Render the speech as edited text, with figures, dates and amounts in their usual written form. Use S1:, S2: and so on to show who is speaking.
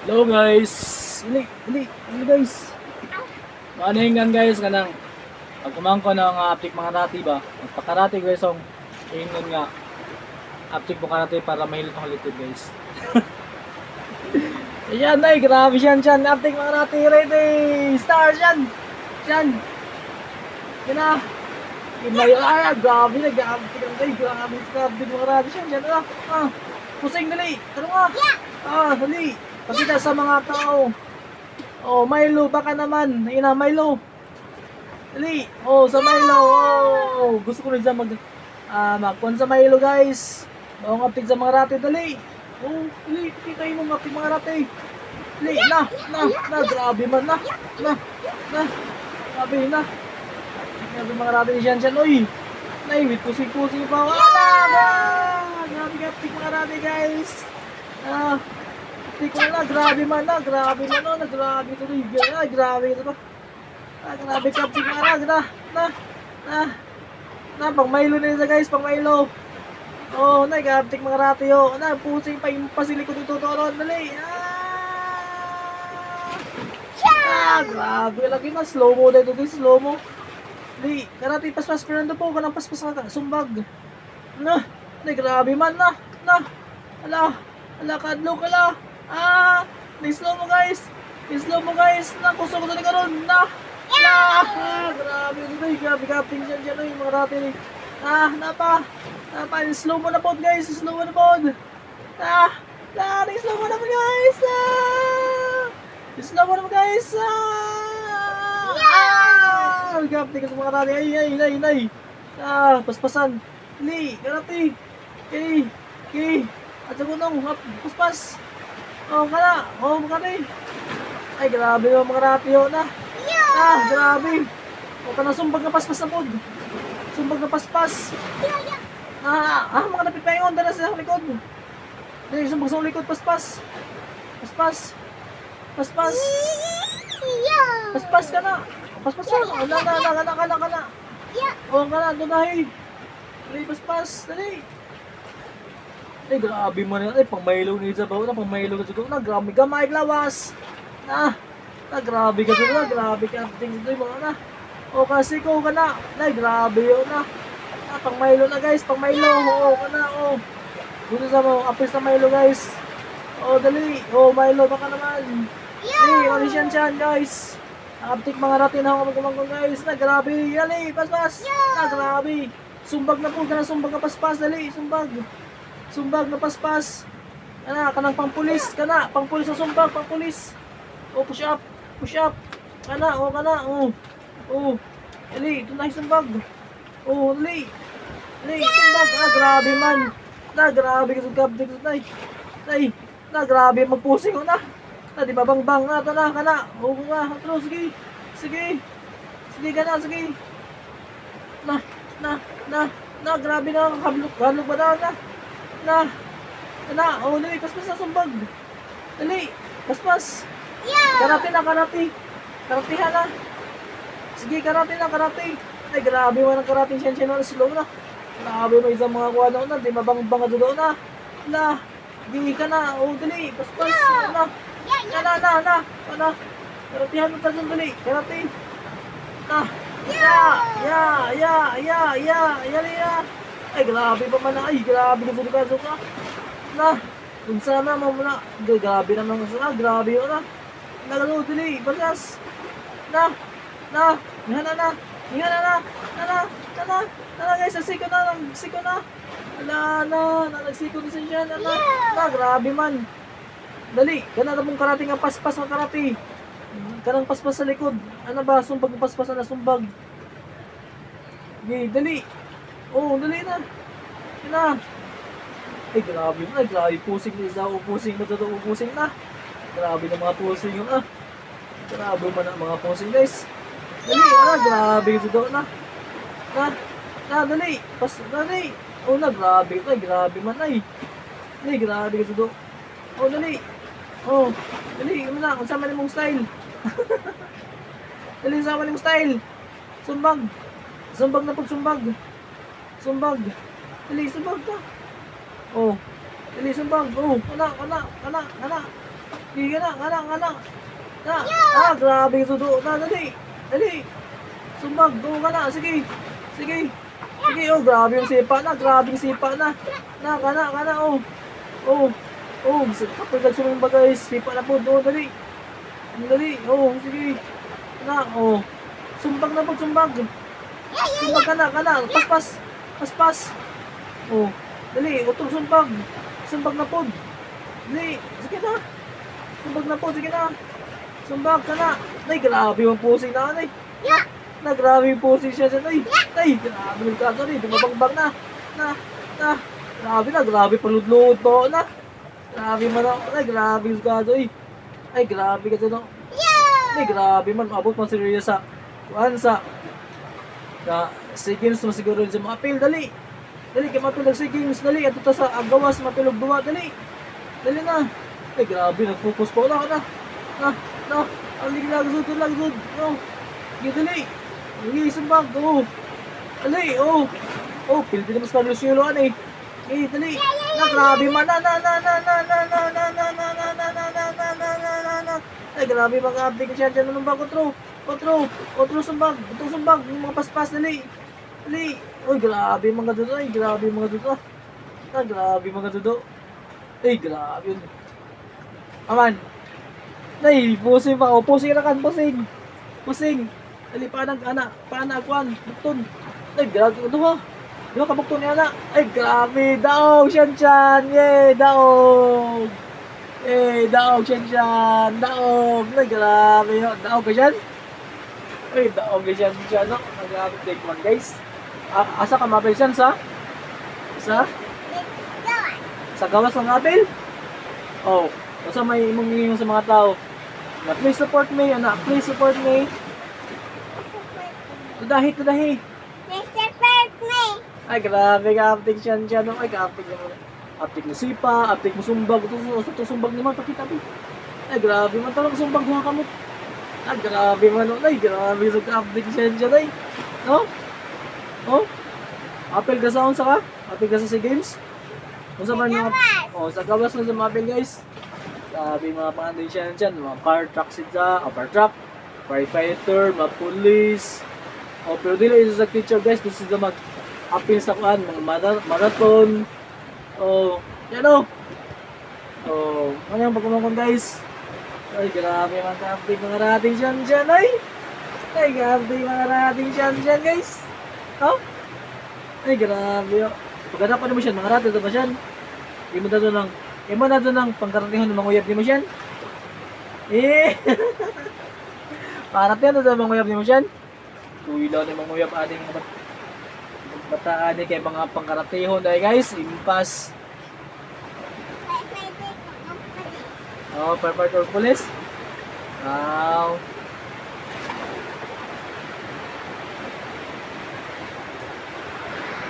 S1: Hello guys. Dili guys. Maningan guys kanang pagkumangko ng aptik mga rati ba. Pagpakarati guys ang ingon nga aptik mo karate para mahilot ang halitid guys. Ayan ay grabe siyan aptik mga rati ready. Start yan. Yan. Kina. Inay grabe na grabe grabe mga rati siyan pusing dali. Ano nga? Dali. Pakita sa mga tao. Oh, Milo, baka naman. Ina, Milo. Dali. Oh, sa Milo. Oh, gusto ko rin sa magkuhan sa Milo, guys. Oh, ngapit sa mga rati, dali. Oh, dali. Kita mo ngapit mga rati. Dali, na. Grabe man, na. Grabe, na. Grabe mga rati ni Sian, oy. Wait, pusing-pusing pa. Wala, grabe ngapit mga rati, guys. Ikaw na, grabe man na, grabe tuloy, grabe ito ba? Grabe kapsik pang Milo na isa guys, pang Milo. Oh, kaptik mga rati pusing pa yung pasilikod ito toron, dali. Grabe lagi na, slow mo dito guys, slow mo. Dali, karati paspas Fernando po, kanang paspas ka, sumbag. Grabe man na, ala, kadlo ka la. Slow mo guys. Nakusok ko na karon. Grabe kapting dyan yung mga rati. Napa, slow mo na pod guys. Slow mo na pod guys. Kapting ka sa mga rati. Ay. Paspasan. Karati. Okay. At sa gunong, paspas. Makati. Ay, grabe yung mga rati na. Grabe. Ka sumbag na paspas na pod. Sumbag na paspas. Mga napipayon, dala sa likod. Sumbag sa likod, paspas. Paspas ka na. Paspas ka na. Dunahin. Dali, paspas. Dali. Grabe mo na. Pang Milo ni Isabaw na. Pang Milo ka siguro na. Grabe gamay lawas. Grabe ka siguro na. Grabe ka. Tingin ito yung mga na. Kasi ko ka na. Grabe yun na. Pang Milo na guys. Pang Milo. Ka na. Gusto sa mo. Apis na Milo guys. Dali. Milo baka naman. Dali. Siyan guys. Aptik mga rati na ako magkumangkong guys. Grabe. Dali. Paspas. Grabe. Sumbag na po. Sumbag na paspas. Dali. Sumbag na paspas. Kanang pangpulis. Pangpulis sa sumbag. Pangpulis. Push up. Kana. Dali. Ito na yung sumbag. Dali. Sumbag. Grabe man. Grabe ka sa kaptig. Grabe. Magpusing ko na. Di ba bang. Kana. Sige. Sige ka na. Sige. Grabe na. Hablok ba na. Dali, paspas na sumbag. Dali, paspas. Karate. Karatihan na. Sige, karate. Ay, grabe mo ng karate. Siyan na slow na. Grabe mo isang mga kuha na. Di mabang-bang doon na. Di ka na. Dali, paspas. Karatihan mo tayo dali. Karate. Ay, grabe pa man na. Ay, grabe ka sa lugar ka. Kung sana mo muna. Grabe naman sa grabe yun na. Dali. Bagas. Hinga na. Guys, nagsiko na. Nagsiko na siya. Grabe man. Dali. Kana na mong karate nga paspas ng karate. Kanang paspas sa likod. Ano ba? Sumbag ng paspas na sumbag. Dali. Dali na. Ay, grabe mo. Grabe pusing na isa. Pusing na. Grabe na mga pusing yun Grabe man ang mga pusing guys. Dali, grabe yung sudo na. Dali. Dali. Grabe. Grabe man Dali, grabe yung sudo. Dali. Dali, ang sama ni mong style. Dali, sama ni mong style. Sumbag na pagsumbag. Dali, sumbag ka. Dali, sumbag. Kana. Sige ka na. Grabe ka sudo. Dali. Dali. Sumbag, go ka na. Sige. Oh, grabe yung sipa na. Grabe yung sipa na. Ka na, oh. Kapag nagsumimba guys, sipa na po. Oh, dali. Oh, sige. Oh. Sumbag na po, sumbag. Sumbag ka na. Paspas. Oh, dali. Utong sumbag. Sumbag na po. Dali. Sige na. Sumbag na po, sige na. Sumbag ka na. Ay, grabe yung pusing na, anay. Grabe yung pusing siya siya, ay. Grabe yung kaso, ay. Dumabangbang na. Grabe paludlod po na. Grabe man ako, ay. Grabe yung kaso, ay. Ay, grabe kasi no. Ay, grabe man. Abot man seryo sa SEA Games mo siguro sa mga apil. Dali, kaya mapil ng SEA Games. Dali, at ito sa agawas, mapilog duwa. Dali na. Ay, grabe, nag-focus po. Ang lagzod. No. Dali. Sumbag. Dali. Pildi na mas Carlos Yulo, dali. Grabe man. Ay, grabe mga update siya dyan. Anong ba? Kontro sumbag. Itong sumbag. Yung mga paspas. Dali. Uy, grabe mga dudo. Grabe mga dudo. Ay, grabe yun. Aman. Pusing pa. Pusing na kan. Pusing. Dali, paanag, kuhan. Bukton. Ay, grabe. Ito ha. Di ba kabukton niya na? Ay, grabe. Daog, Shan. Yay, daog. Shan. Daog. Ay, grabe. Daog ka, Shan? Ay, daog ka, Shan. No? Grabe, take one, guys. Asa ka mapil, Shan, sa? Sa gawas ng apil? Oh. Basta may imong sa mga tao. Please support me, anak. Please support me. Tudahi. Ay, grabe ka, aptik siya. No? Ay, ka-aptik naman. Aptik mo sipa, aptik mo sumbag. Ito sumbag naman, pakita mo. Ay, grabe man talaga sumbag mga kamot. Ay, grabe man. Ay, grabe sa ka-aptik siya. No? Oh? Apil ka sa ka? Apil ka sa SEA Games? Kung sa man mga... Oh, sa gawas na sa mga apil, guys. Sabi mga panganday siya dyan, mga fire truck firefighter, mga police. Oh, pero dili isa sa teacher, guys, gusto sila mag-appeal sa kuan, mga marathon. Oh, yan o. Oh, ano yung pagkumakon, guys? Ay, grabe man ka-update mga rating dyan, ay. Ay, grabe mga rating dyan, guys. Oh? Ay, grabe. Pagkadapan mo siya, mga rating ito ba siya? Imo na doon ng pangkaratihan ng mga uyab ni mo siyan. Paratihan na mga uyab ni mo siyan. Tuwilaw na mga uyab ating bataan kay mga pangkaratihon dahil guys, impas. Oh, firefighter police. Wow.